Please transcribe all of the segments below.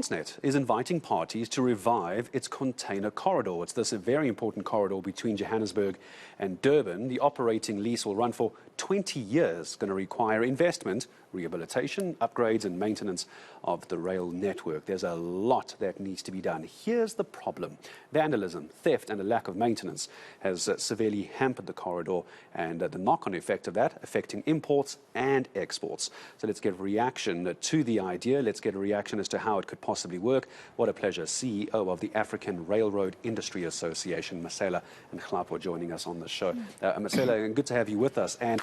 Transnet is inviting parties to revive its container corridor. It's this very important corridor between Johannesburg and Durban. The operating lease will run for 20 years, going to require investment, rehabilitation, upgrades and maintenance of the rail network. There's a lot that needs to be done. Here's the problem. Vandalism, theft and a lack of maintenance has severely hampered the corridor, and the knock-on effect of that affecting imports and exports. So let's get a reaction to the idea. Let's get a reaction as to how it could possibly work. What a pleasure. CEO of the African Railroad Industry Association, Mesela and Nhlapo, joining us on the show. Mesela, good to have you with us. And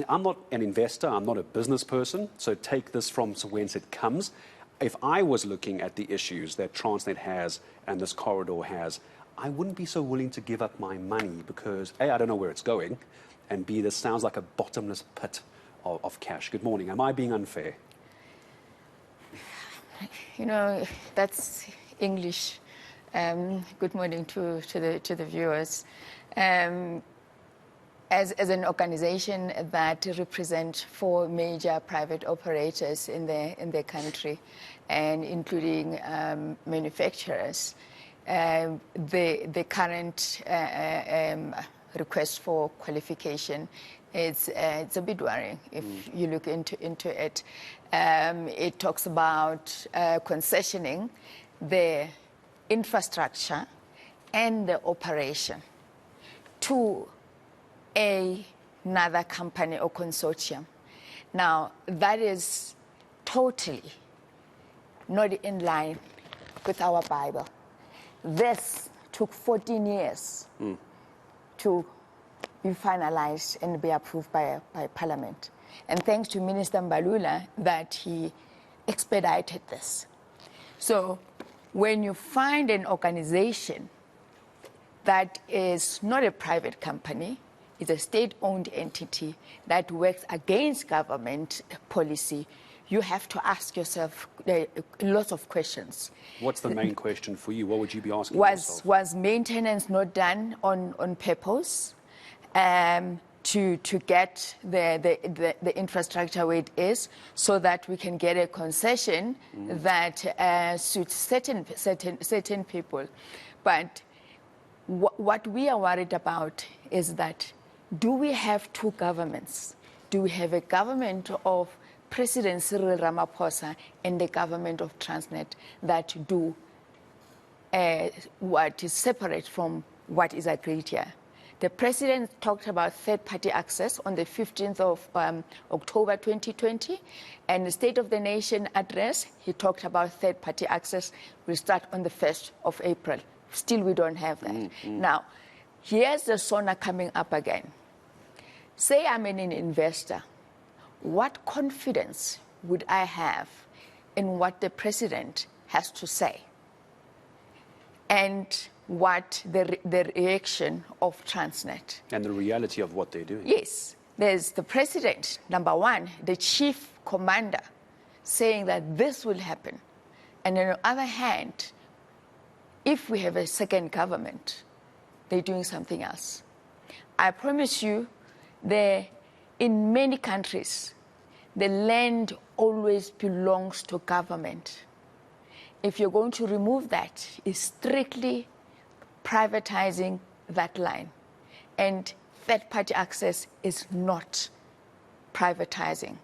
I'm not an investor, I'm not a business person, so take this from whence it comes. If I was looking at the issues that Transnet has and this corridor has, I wouldn't be so willing to give up my money because A, I don't know where it's going, and B, this sounds like a bottomless pit of cash. Good morning. Am I being unfair? You know, that's English. Good morning to the viewers. As an organization that represents 4 major private operators in the country, and including manufacturers, the current request for qualification it's a bit worrying if you look into it. It talks about concessioning the infrastructure and the operation to another company or consortium. Now, that is totally not in line with our Bible. This took 14 years to be finalized and be approved by Parliament. And thanks to Minister Mbalula that he expedited this. So when you find an organization that is not a private company, it's a state-owned entity that works against government policy, you have to ask yourself lots of questions. What's the main question for you? What would you be asking yourself? Was maintenance not done on purpose to get the infrastructure where it is, so that we can get a concession that suits certain people? But what we are worried about is that, do we have 2 governments? Do we have a government of President Cyril Ramaphosa and the government of Transnet that do what is separate from what is agreed here? The president talked about third-party access on the 15th of October 2020, and the State of the Nation address, he talked about third-party access will start on the 1st of April. Still, we don't have that. Now, here's the SONA coming up again. Say I'm an investor. What confidence would I have in what the president has to say? And what the reaction of Transnet. And the reality of what they're doing. Yes. There's the president, number 1, the chief commander, saying that this will happen. And on the other hand, if we have a second government, they're doing something else. I promise you, in many countries, the land always belongs to government. If you're going to remove that, it's strictly privatizing that line. And third-party access is not privatizing.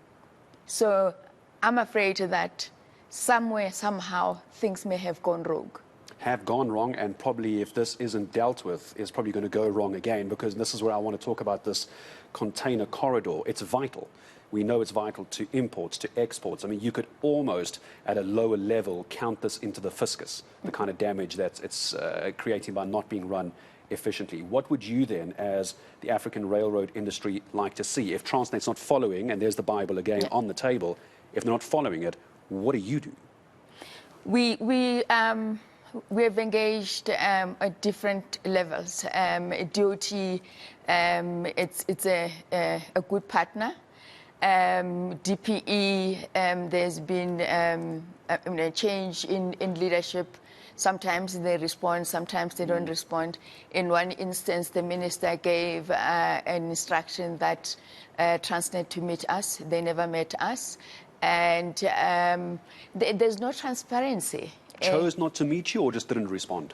So I'm afraid that somewhere, somehow, things may have gone rogue. Have gone wrong, and probably if this isn't dealt with, is probably going to go wrong again, because this is where I want to talk about this container corridor. It's vital. We know it's vital to imports, to exports. I mean, you could almost, at a lower level, count this into the fiscus, the kind of damage that it's creating by not being run efficiently. What would you then, as the African railroad industry, like to see? If Transnet's not following, and there's the Bible again on the table, if they're not following it, what do you do? We have engaged at different levels. DOT, it's a good partner. DPE, there's been a change in leadership. Sometimes they respond, sometimes they don't respond. In one instance, the minister gave an instruction that Transnet to meet us. They never met us. And there's no transparency. Chose not to meet you or just didn't respond?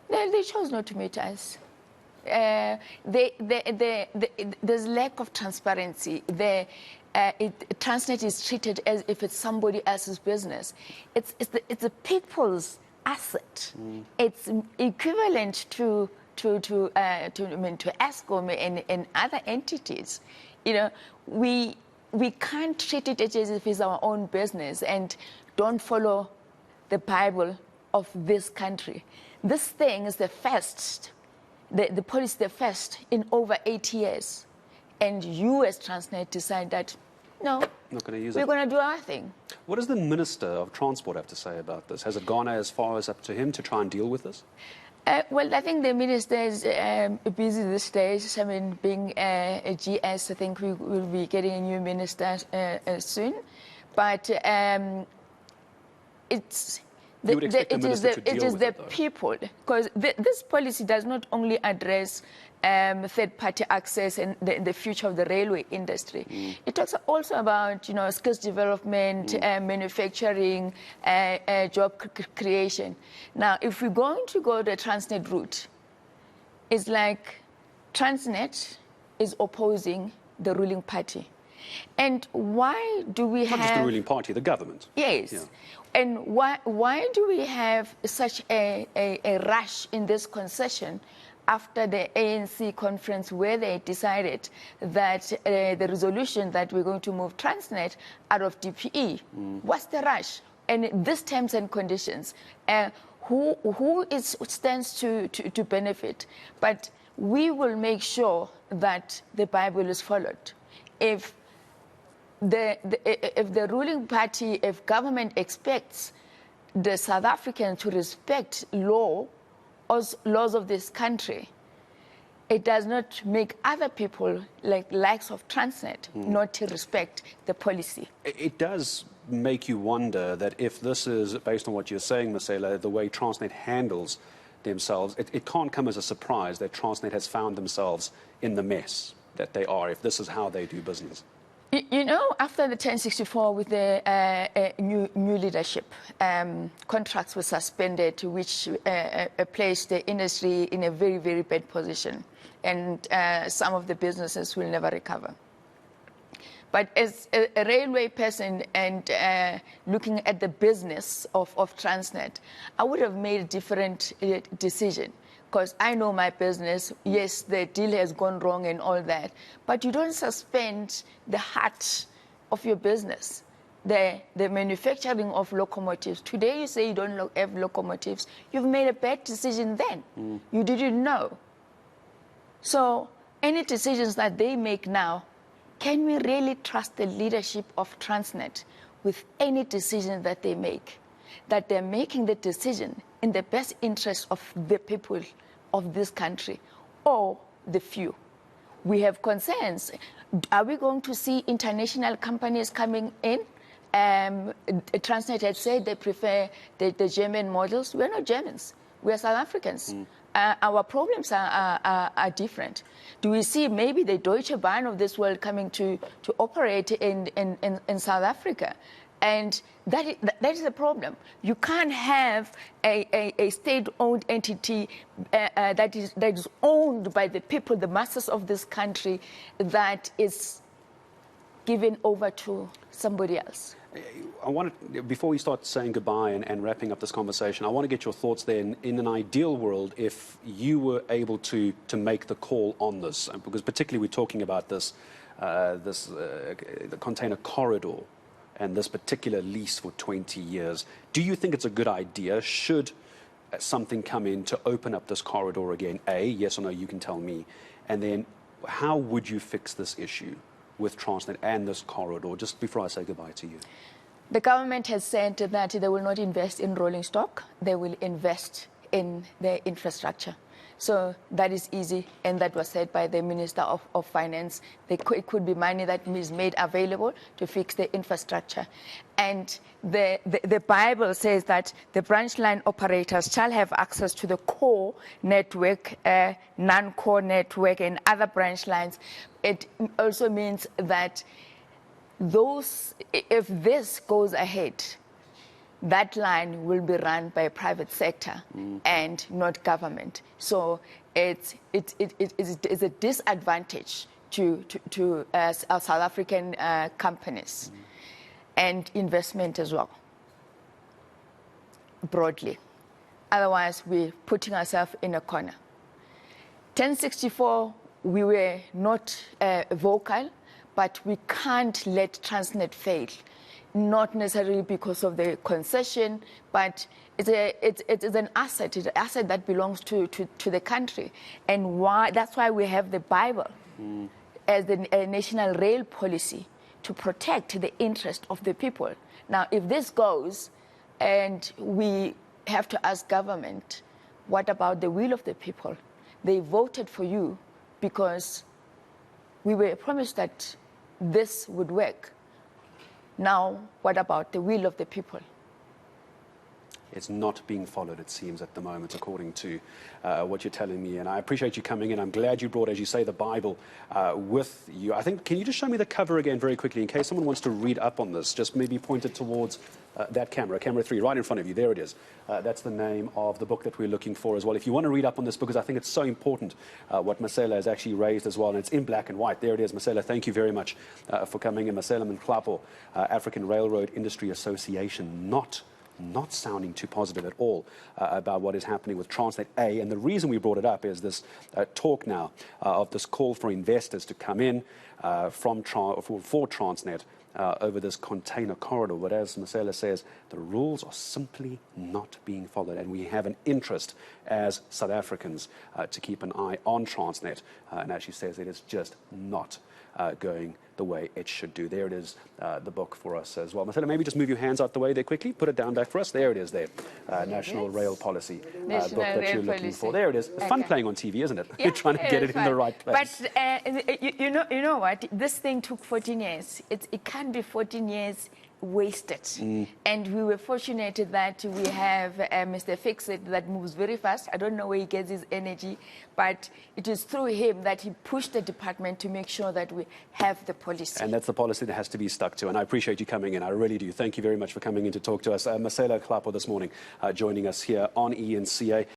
They chose not to meet us. There's lack of transparency. Transnet is treated as if it's somebody else's business. It's the people's asset. It's equivalent to Eskom and other entities. You know, we can't treat it as if it's our own business and don't follow the Bible of this country. This thing is the first, the policy the first in over 8 years. And you as Transnet decide that, no, not going to use we're going to do our thing. What does the Minister of Transport have to say about this? Has it gone as far as up to him to try and deal with this? Well, I think the Minister is busy these days. I mean, being a GS, I think we will be getting a new Minister soon. But it is the people, because this policy does not only address third-party access and the future of the railway industry. It talks also about, you know, skills development, manufacturing, job creation. Now, if we're going to go the Transnet route, it's like Transnet is opposing the ruling party. And why do we have... Not just the ruling party, the government. Yes. Yeah. And why do we have such a rush in this concession after the ANC conference where they decided that the resolution that we're going to move Transnet out of DPE? What's the rush? And these terms and conditions, who stands to benefit? But we will make sure that the Bible is followed. If the ruling party, if government expects the South African to respect laws of this country, it does not make other people, like likes of Transnet, not to respect the policy. It does make you wonder that if this is, based on what you're saying, Mesela, the way Transnet handles themselves, it can't come as a surprise that Transnet has found themselves in the mess that they are, if this is how they do business. You know, after the 1064 with the new leadership, contracts were suspended, which placed the industry in a very, very bad position. And some of the businesses will never recover. But as a railway person and looking at the business of Transnet, I would have made a different decision. Because I know my business, yes, the deal has gone wrong and all that, but you don't suspend the heart of your business, the manufacturing of locomotives. Today you say you don't have locomotives. You've made a bad decision then. You didn't know. So any decisions that they make now, can we really trust the leadership of Transnet with any decision that they make? That they're making the decision in the best interest of the people of this country or the few. We have concerns. Are we going to see international companies coming in? Transnet had said they prefer the German models. We're not Germans. We're South Africans. Our problems are different. Do we see maybe the Deutsche Bahn of this world coming to operate in South Africa? And that is the problem. You can't have a state-owned entity that is owned by the people, the masses of this country, that is given over to somebody else. I want to, before we start saying goodbye and wrapping up this conversation, I want to get your thoughts then. In an ideal world, if you were able to make the call on this, because particularly we're talking about the container corridor and this particular lease for 20 years. Do you think it's a good idea? Should something come in to open up this corridor again? A, yes or no, you can tell me. And then how would you fix this issue with Transnet and this corridor, just before I say goodbye to you? The government has said that they will not invest in rolling stock. They will invest in the infrastructure. So that is easy, and that was said by the Minister of Finance. It could be money that is made available to fix the infrastructure. And the Bible says that the branch line operators shall have access to the core network, non-core network, and other branch lines. It also means that if this goes ahead, that line will be run by private sector and not government. So it's a disadvantage to our South African companies and investment as well, broadly. Otherwise, we're putting ourselves in a corner. 1064, we were not vocal, but we can't let Transnet fail. Not necessarily because of the concession, but it's an asset. It's an asset that belongs to the country. And that's why we have the Bible as the national rail policy to protect the interest of the people. Now, if this goes, and we have to ask government, what about the will of the people? They voted for you because we were promised that this would work. Now, what about the will of the people? It's not being followed, it seems, at the moment, according to what you're telling me. And I appreciate you coming in. I'm glad you brought, as you say, the Bible with you. I think, can you just show me the cover again very quickly, in case someone wants to read up on this? Just maybe point it towards that camera 3, right in front of you. There it is. That's the name of the book that we're looking for as well. If you want to read up on this, because I think it's so important what Mesela has actually raised as well, and it's in black and white. There it is, Mesela. Thank you very much for coming in. Mesela and Nhlapo, African Railroad Industry Association, not sounding too positive at all about what is happening with Transnet A. And the reason we brought it up is this talk now of this call for investors to come in for Transnet over this container corridor. But as Mesela says, the rules are simply not being followed. And we have an interest as South Africans to keep an eye on Transnet. And as she says, it is just not going the way it should do. There it is, the book for us as well. Mesela, maybe just move your hands out the way there quickly. Put it down back for us. There it is there. National Rail Policy book that you're looking for. There it is. It's fun playing on TV, isn't it? Yeah, You're trying to get it in the right place. But you know what? This thing took 14 years. It can't be 14 years wasted. And we were fortunate that we have Mr. Fixit that moves very fast. I don't know where he gets his energy, but it is through him that he pushed the department to make sure that we have the policy. And that's the policy that has to be stuck to. And I appreciate you coming in. I really do. Thank you very much for coming in to talk to us. Mesela Nhlapo this morning joining us here on eNCA.